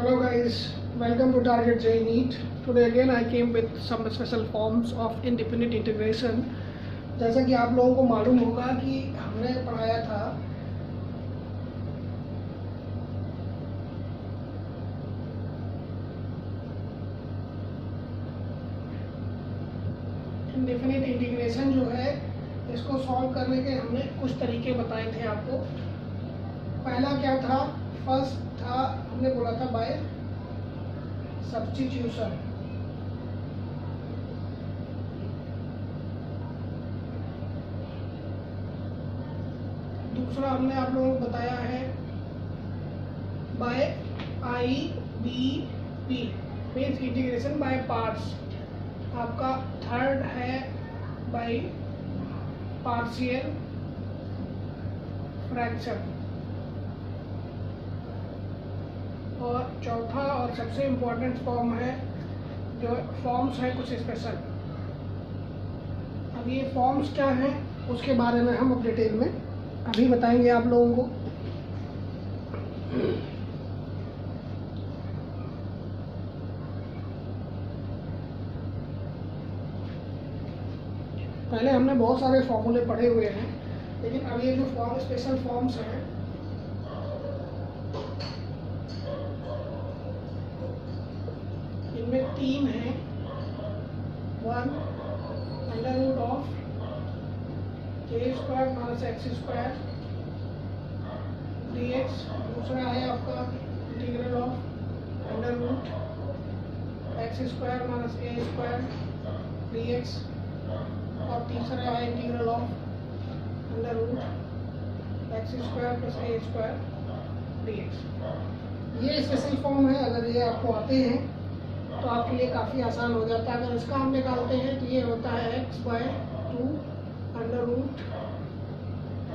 Hello guys, welcome to Target J NEET. Today again I came with some special forms of independent integration. जैसा कि आप लोगों को मालूम होगा कि हमने पढ़ाया था इंडेफिनिट इंटीग्रेशन जो है इसको सॉल्व करने के हमने कुछ तरीके बताए थे आपको। पहला क्या था? फर्स्ट था हमने बोला था बाय सब्स्टिट्यूशन। दूसरा हमने आप लोगों को बताया है by IBP means integration by parts. आपका थर्ड है बाय पार्शियल फ्रैक्शन। और चौथा और सबसे इम्पोर्टेंट फॉर्म है जो फॉर्म्स है कुछ स्पेशल। अब ये फॉर्म्स क्या हैं उसके बारे में हम अब डिटेल में अभी बताएंगे आप लोगों को। पहले हमने बहुत सारे फॉर्मूले पढ़े हुए हैं, लेकिन अब ये जो फॉर्म स्पेशल फॉर्म्स हैं इनमें तीन हैं। One under root of a square minus x square dx। दूसरा है आपका integral of under root x square minus a square dx। और तीसरा है integral of under root x square plus a square dx। ये स्पेशल फॉर्म है। अगर ये आपको आते हैं तो आपके लिए काफ़ी आसान हो जाता है। अगर इसका हम निकालते हैं तो ये होता है x/2 under root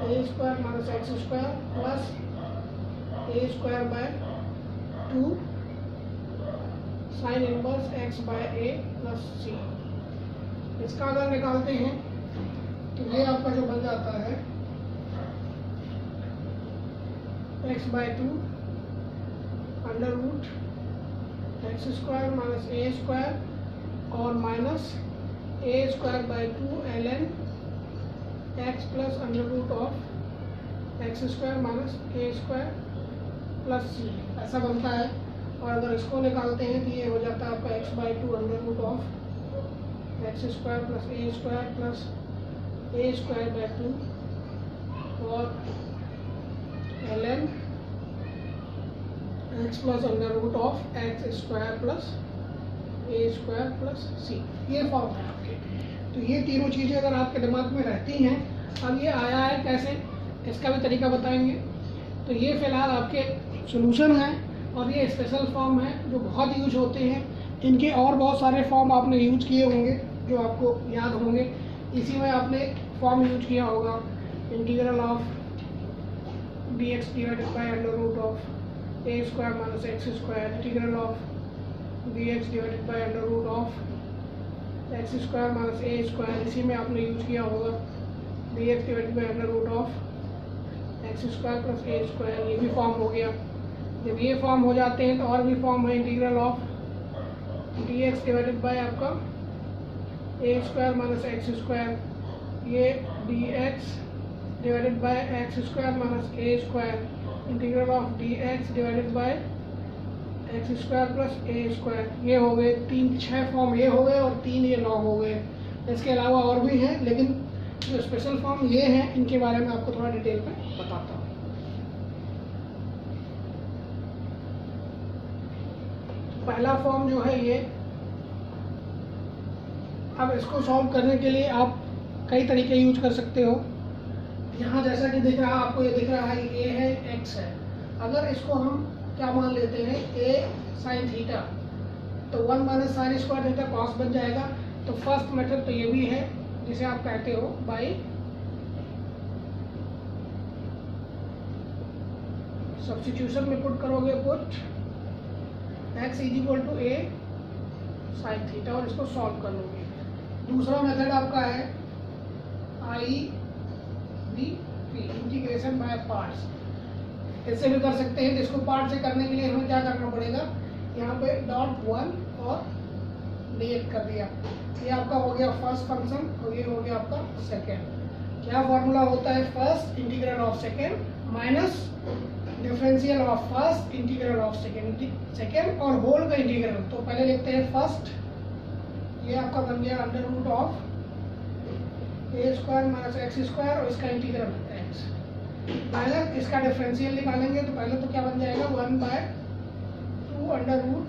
a square minus x square plus a square by 2 sine inverse x/a plus c। इसका अगर निकालते हैं तो ये आपका जो बन जाता है x/2 under root x square minus a square और minus a square by 2 ln x plus under root of x square minus a square plus c ऐसा बनता है। और अगर इसको निकालते हैं तो ये हो जाता है आपका x/2 under root of x square plus a square plus a square by 2 और ln x plus under root of x square plus a square plus c। ये फॉर्म है आपके। तो ये तीनों चीज़ें अगर आपके दिमाग में रहती हैं, अब ये आया है कैसे इसका भी तरीका बताएंगे। तो ये फिलहाल आपके सॉल्यूशन है और ये स्पेशल फॉर्म है जो बहुत यूज होते हैं। इनके और बहुत सारे फॉर्म आपने यूज किए होंगे जो आपको याद होंगे। इसी में आपने फॉर्म यूज किया होगा integral of dx divided by under root of a square minus x square, integral of dx divided by under root of x square minus a square. इसी में आपने यूज किया होगा dx divided by under root of x square plus a square. ये भी form हो गया। जब ये फॉर्म हो जाते हैं तो और भी फॉर्म है integral of dx divided by आपका a square minus x square. ये dx divided by x square minus a square, integral of dx divided bye x square plus a square. ये हो गए 6 फॉर्म ये हो गए और 3 ये 9 हो गए। इसके अलावा और भी हैं, लेकिन जो स्पेशल फॉर्म ये हैं इनके बारे में आपको थोड़ा डिटेल में बताता हूँ। पहला फॉर्म जो है ये, अब इसको सॉल्व करने के लिए आप कई तरीके यूज कर सकते हो। यहाँ जैसा कि दिख रहा है आपको, ये दिख रहा है a है x है। अगर इसको हम क्या मान लेते हैं a साइन थीटा, तो 1 minus sine square theta cos बन जाएगा। तो फर्स्ट मेथड तो ये भी है जिसे आप कहते हो बाई सब्स्टिट्यूशन में पुट करोगे, put x is equal to a sine theta और इसको सॉल्व कर लोगे। दूसरा मेथड आपका है IBP इंटीग्रेशन बाय पार्ट्स। इससे भी कर सकते हैं। इसको पार्ट से करने के लिए हमें क्या करना पड़ेगा, यहाँ पे डॉट 1 और dx कर दिया। ये आपका हो गया फर्स्ट फंक्शन और ये हो गया आपका सेकेंड। क्या फॉर्मूला होता है, first integral of second minus differential of first integral of second और होल का इंटीग्रल। तो पहले लिखते हैं फर्स्ट, ये आपका बन गया under root of a square minus x square और इसका इंटीग्रल एक्स माइनस इसका डिफरेंशियल निकालेंगे। तो पहले तो क्या बन जाएगा 1/2 under root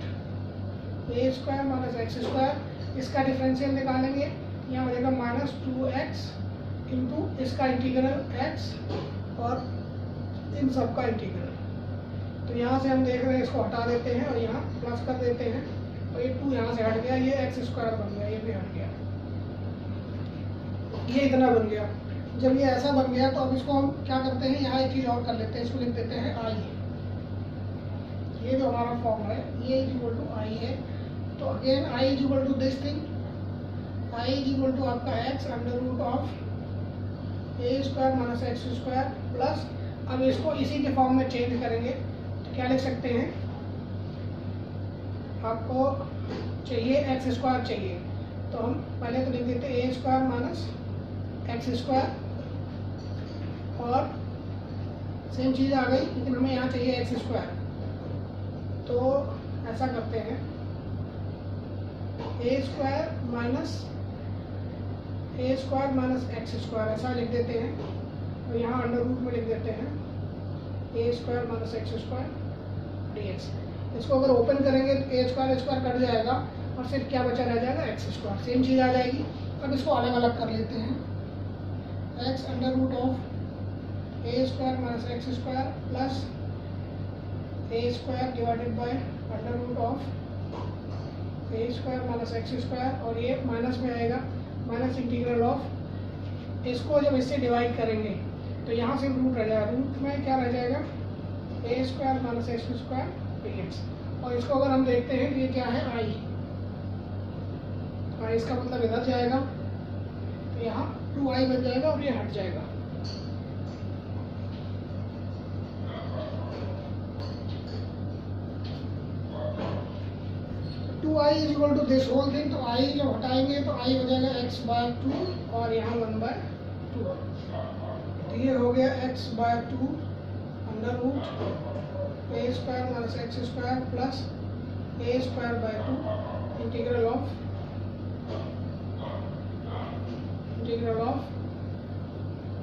a square minus x square, इसका डिफरेंशियल निकालेंगे, यहाँ हो जाएगा -2x इंटू इसका इंटीग्रल x और इन सब का इंटीग्रल। तो यहाँ से हम देख रहे हैं, इसको हटा देते हैं और यहाँ प्लस कर देते हैं और ये 2 यहाँ से हट गया, ये एक्स स्क्वायर बन गया, ये भी हट गया, ये इतना बन गया। जब ये ऐसा बन गया तो अब इसको हम क्या करते हैं, यहाँ एक चीज़ और कर लेते हैं, इसको लिख देते हैं आई। ये जो हमारा फॉर्म है ये इज इक्वल टू आई है। तो again I is equal to this thing, I is equal to आपका x under root of a square minus x square plus, अब इसको इसी के फॉर्म में चेंज करेंगे तो क्या लिख सकते हैं, आपको चाहिए एक्स स्क्वायर चाहिए, तो हम पहले तो लिख देते हैं a square minus x square और सेम चीज़ आ गई, लेकिन हमें यहाँ चाहिए एक्स स्क्वायर। तो ऐसा करते हैं a square minus x square ऐसा लिख देते हैं और यहाँ अंडर रूट में लिख देते हैं a square minus x square dx। इसको अगर ओपन करेंगे तो ए स्क्वायर कट जाएगा और सिर्फ क्या बचा रह जाएगा एक्स स्क्वायर, सेम चीज़ आ जाएगी। अब इसको अलग अलग कर लेते हैं, x under root of a square minus x square plus a square divided by under root of a square minus x square और ये माइनस में आएगा माइनस इंटीग्रल ऑफ, इसको जब इससे डिवाइड करेंगे तो यहाँ से रूट रह जाएगा, रूट में क्या रह जाएगा a square minus x square dx। और इसको अगर हम देखते हैं तो ये क्या है आई, इसका मतलब इधर जाएगा तो यहाँ 2i बन जाएगा और ये हट जाएगा। I is equal to this whole thing, तो आई जब हटाएंगे तो आई हो जाएगा x/2 और यहाँ 1/2। तो ये हो गया x/2 under root a square minus x square plus a square by 2 integral of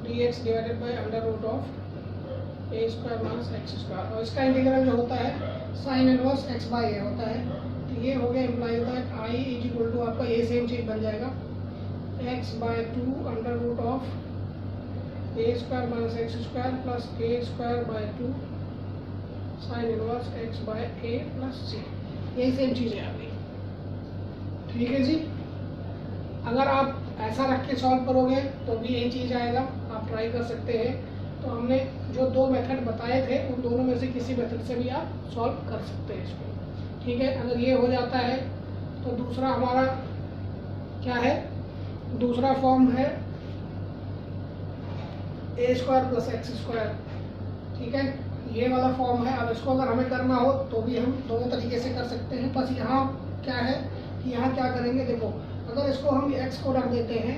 dx divided by under root of a square minus x square और इसका इंटीग्रल जो होता है साइन इनवर्स x/a होता है। तो ये हो गया implies that I is equal to आपका ये सेम चीज बन जाएगा x/2 under root of a square minus x square plus a square by 2 sine inverse x/a plus c, यही सेम चीज़ें आ गई। ठीक है जी, अगर आप ऐसा रख के सॉल्व करोगे तो भी यही चीज़ आएगा, आप ट्राई कर सकते हैं। तो हमने जो 2 मेथड बताए थे उन दोनों में से किसी मेथड से भी आप सॉल्व कर सकते हैं इसको। ठीक है, अगर ये हो जाता है तो दूसरा हमारा क्या है, दूसरा फॉर्म है ए स्क्वायर प्लस एक्स स्क्वायर। ठीक है, ये वाला फॉर्म है। अब इसको अगर हमें करना हो तो भी हम दोनों तरीके से कर सकते हैं। बस यहाँ क्या है कि यहाँ क्या करेंगे, देखो अगर इसको हम x को रख देते हैं,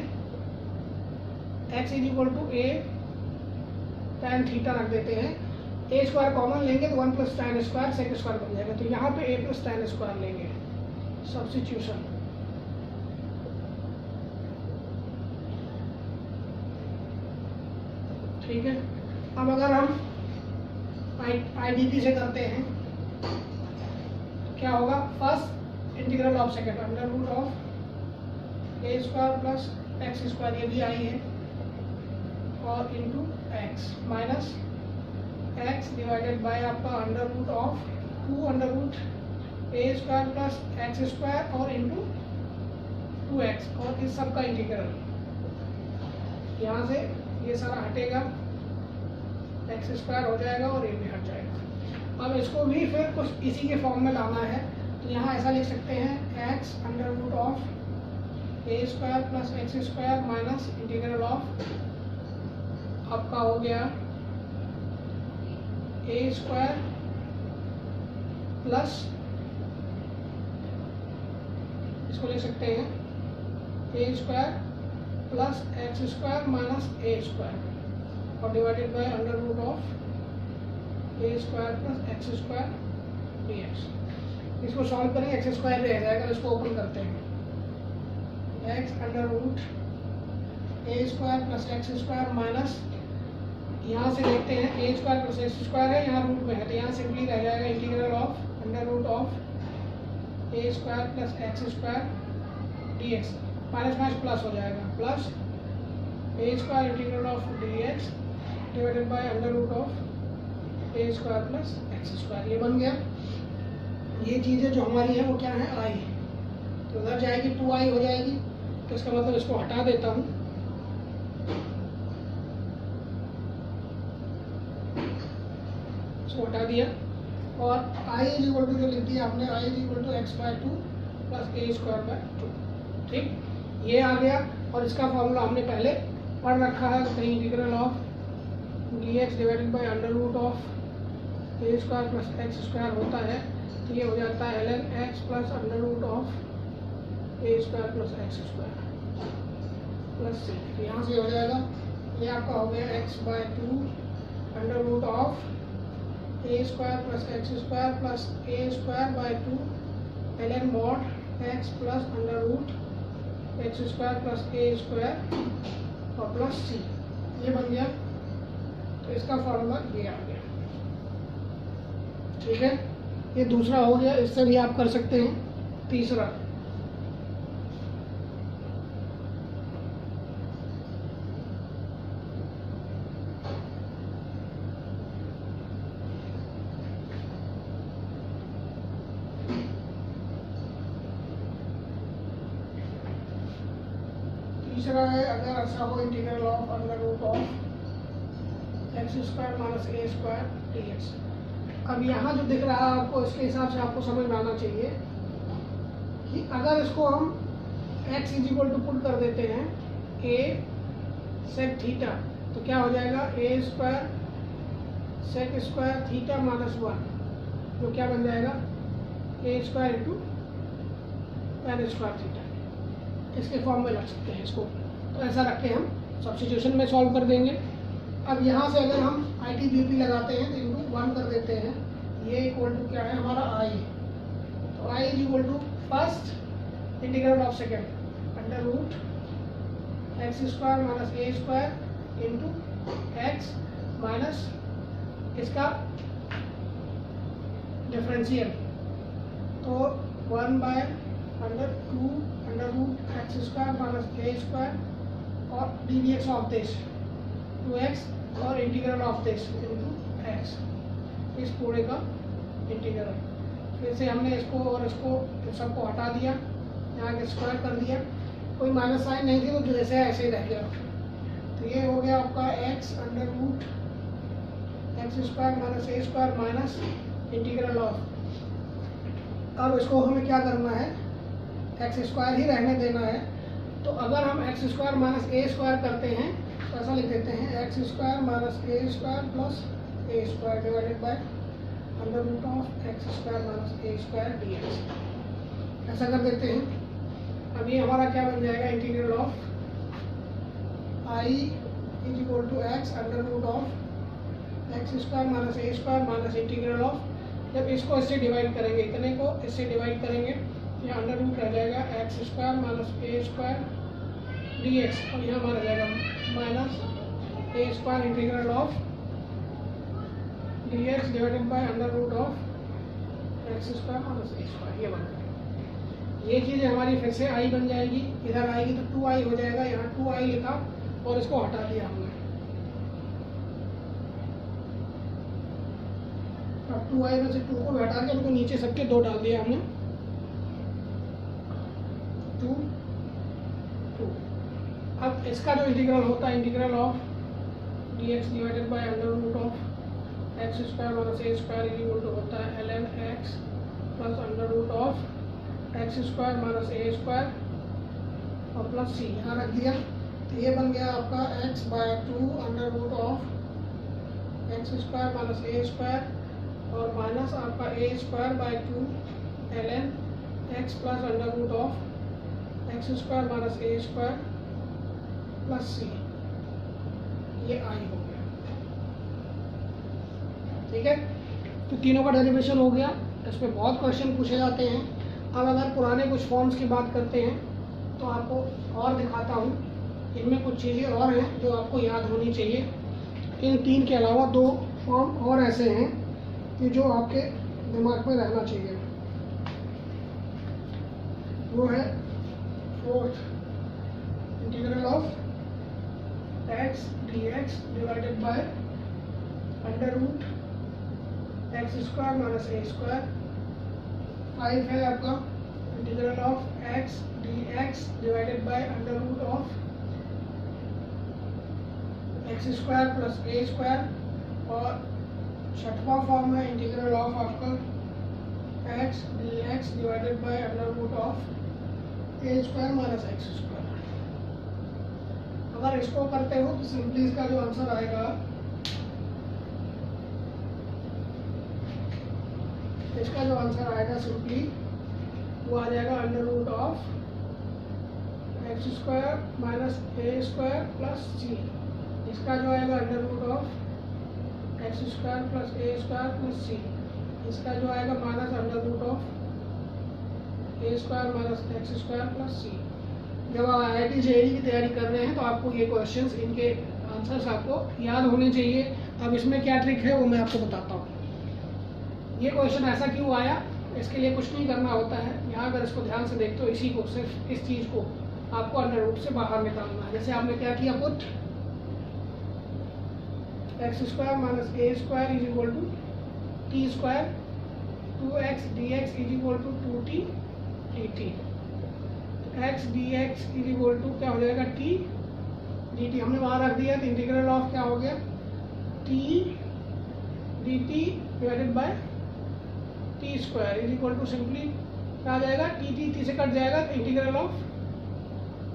x is equal to a tan theta रख देते हैं, ए स्क्वायर कॉमन लेंगे तो 1 plus tan square sec square बन जाएगा। तो यहाँ पे a प्लस tan स्क्वायर लेंगे, सब्स्टिट्यूशन। ठीक है, अब अगर हम IDP से करते हैं तो क्या होगा, first integral of second under root of a square plus x square, ये भी आई है, और into x minus x divided by आपका under root of 2 under root a square plus x square और इंटू 2x और इस सब का इंटीग्रल। यहाँ से ये सारा हटेगा, एक्स स्क्वायर हो जाएगा और ये भी हट जाएगा। अब इसको भी फिर कुछ इसी के फॉर्म में लाना है, तो यहाँ ऐसा लिख सकते हैं x under root of a square plus x square minus integral of आपका हो गया ए स्क्वायर प्लस, इसको ले सकते हैं a square plus x square minus a square और divided by under root of a square plus x square d x. इसको solve करेंगे, एक्स स्क्वायर रह जाएगा, इसको ओपन करते हैं x under root a square plus x square minus, यहाँ से देखते हैं a square plus x square है, यहाँ रूट में है तो यहाँ सिंपली रह जाएगा integral of under root of a square plus x square d x, minus minus plus हो जाएगा, plus a square integral of d x divided by under root of a square plus x square. ये बन गया। ये चीज़ें जो हमारी है वो क्या है, आई, तो उधर जाएगी 2i हो जाएगी, तो इसका मतलब इसको हटा देता हूँ, इसको हटा दिया और i इज इक्वल टू जो लिख दिया आपने, i is equal to x by 2 plus a square by 2। ठीक, ये आ गया और इसका फॉर्मूला हमने पहले पढ़ रखा है, कहीं integral of d x divided by under root of a square plus x square होता है, तो ये हो जाता है ln x plus under root of a square plus x square plus c. तो यहाँ से हो जाएगा, ये आपका हो गया x by 2 under root of a square plus x square plus a square by 2 ln mod x plus under root x square plus a square और प्लस सी। ये बन गया, तो इसका फॉर्मूला ये आ गया। ठीक है, ये दूसरा हो गया, इससे भी आप कर सकते हैं। तीसरा, है अगर ऐसा हो integral of under root of x square minus a square d x. अब यहाँ जो दिख रहा है आपको, इसके हिसाब से आपको समझ में आना चाहिए कि अगर इसको हम x is equal to put कर देते हैं a सेक थीटा, तो क्या हो जाएगा a square sec square theta minus 1, जो क्या बन जाएगा a square into tan square theta. इसके फॉर्म में रख सकते हैं इसको, तो ऐसा रख के हम सब्स्टिट्यूशन में सॉल्व कर देंगे। अब यहाँ से अगर हम ITBP लगाते हैं तो इंटू 1 कर देते हैं, ये इक्वल टू क्या है हमारा I, तो I is equal to first integral of second under root x square minus a square into x minus इसका डिफरेंशियल, तो 1 by under 2 under root x square minus a square और d d x of this 2x और integral of this into x, इस पूरे का integral. फिर से हमने इसको और इसको सबको हटा दिया, यहाँ के स्क्वायर कर दिया, कोई माइनस साइन नहीं थी तो जैसे है ऐसे ही रह गया। तो ये हो गया आपका x under root x square minus a square minus integral of, अब इसको हमें क्या करना है, एक्स स्क्वायर ही रहने देना है। तो अगर हम x square minus a square करते हैं तो ऐसा लिख देते हैं x square minus a square plus a square divided by under root of x square minus a square d x, ऐसा कर देते हैं। अब ये हमारा क्या बन जाएगा, integral of I is equal to x under root of x square minus a square minus integral of, जब इसको इससे डिवाइड करेंगे, इतने को इससे डिवाइड करेंगे, यहाँ अंडर रूट रह जाएगा x square minus a square d x, और यहाँ हमारा जाएगा minus a square integral of d x divided by under root of x square minus a square. ये बन जाएगा, ये चीज़ हमारी फिर से आई बन जाएगी, इधर आएगी तो 2i हो जाएगा, यहाँ 2i लिखा और इसको हटा दिया हमने। अब 2i में से 2 को हटा के उनको नीचे सबके 2 डाल दिया हमने, 2 2। अब इसका जो इंटीग्रल होता है, integral of d x divided by under root of x square minus a square is equal to होता है ln x plus under root of x square minus a square और प्लस सी, यहाँ रख दिया। तो ये बन गया आपका x by 2 under root of x square minus a square और माइनस आपका a square by 2 ln x plus under root of x square minus a square plus c, ये आई हो गया। ठीक है, तो तीनों का डेरिवेशन हो गया। इस पर बहुत क्वेश्चन पूछे जाते हैं। अब अगर पुराने कुछ फॉर्म्स की बात करते हैं तो आपको और दिखाता हूँ। इनमें कुछ चीज़ें और हैं जो आपको याद होनी चाहिए। इन तीन के अलावा दो फॉर्म और ऐसे हैं कि जो आपके दिमाग में रहना चाहिए। वो है fourth integral of x d x divided by under root x square minus a square. 5 है आपका integral of x d x divided by under root of x square plus a square. और छठवां फॉर्म है integral of आपका x d x divided by under root of a square minus x square. अगर इसको करते हो तो simply इसका जो आंसर आएगा, इसका जो आंसर आएगा सिंपली वो आ जाएगा under root of x square minus a square plus c. इसका जो आएगा under root of x square plus a square plus c. इसका जो आएगा minus under root of a square minus x square plus c. जब आप IIT JEE की तैयारी कर रहे हैं तो आपको ये क्वेश्चंस, इनके आंसर्स आपको याद होने चाहिए। अब इसमें क्या ट्रिक है वो मैं आपको बताता हूँ। ये क्वेश्चन ऐसा क्यों आया, इसके लिए कुछ नहीं करना होता है। यहाँ अगर इसको ध्यान से देखते हो, इसी को, सिर्फ इस चीज़ को आपको अंडर रूट से बाहर निकालना है। जैसे आपने क्या किया, put x square minus a square is equal to t square 2x dx is equal to 2t dt। X d x is equal to क्या हो जाएगा, टी डी टी हमने वहाँ रख दिया। तो इंटीग्रल ऑफ क्या हो गया, t d t divided by t square is equal to simply क्या आ जाएगा, टी से कट जाएगा। तो integral of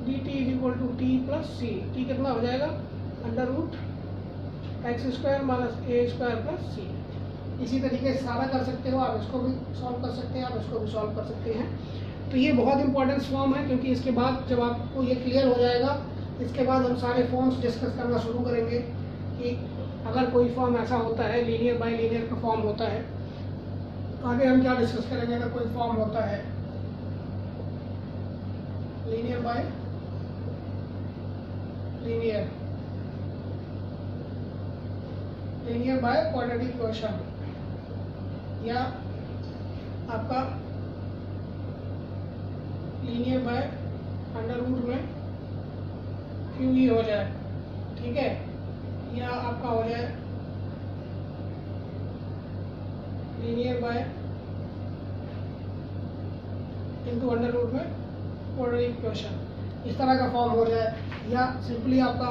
d t is equal to t plus c. T कितना हो जाएगा, under root x square minus a square plus c. इसी तरीके से सारा कर सकते हो आप। इसको भी सॉल्व कर सकते हैं आप, इसको भी सॉल्व कर सकते हैं। तो ये बहुत इंपॉर्टेंट फॉर्म है, क्योंकि इसके बाद जब आपको ये क्लियर हो जाएगा, इसके बाद हम सारे फॉर्म्स डिस्कस करना शुरू करेंगे कि अगर कोई फॉर्म ऐसा होता है, लीनियर बाय लीनियर का फॉर्म होता है, आगे हम क्या डिस्कस करेंगे। अगर कोई फॉर्म होता है linear bye linear, linear by quadratic equation, या आपका लीनियर बाय अंडर रूट में QE हो जाए, ठीक है, या आपका हो जाए linear by into under root में क्वाड्रेटिक इक्वेशन, इस तरह का फॉर्म हो जाए। या सिंपली आपका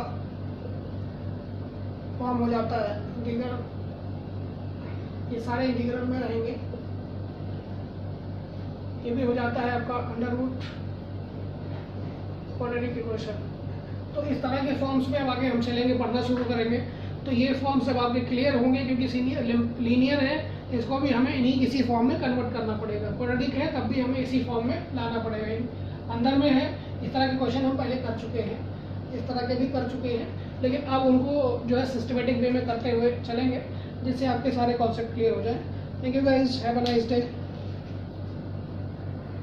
फॉर्म हो जाता है इंटीग्रल, ये सारे इंटीग्रल में रहेंगे। ये भी हो जाता है आपका अंडर रूट क्वाड्रेटिक इक्वेशन। तो इस तरह के फॉर्म्स में अब आगे हम चलेंगे, पढ़ना शुरू करेंगे। तो ये फॉर्म सब आपके क्लियर होंगे, क्योंकि लीनियर है, इसको भी हमें इन्हीं किसी फॉर्म में कन्वर्ट करना पड़ेगा। क्वाड्रेटिक है तब भी हमें इसी फॉर्म में लाना पड़ेगा। अंदर में है, इस तरह के क्वेश्चन हम पहले कर चुके हैं, इस तरह के भी कर चुके हैं, लेकिन अब उनको जो है सिस्टमेटिक वे में करते हुए चलेंगे, जिससे आपके सारे कॉन्सेप्ट क्लियर हो जाए। Thank you guys, have a nice day.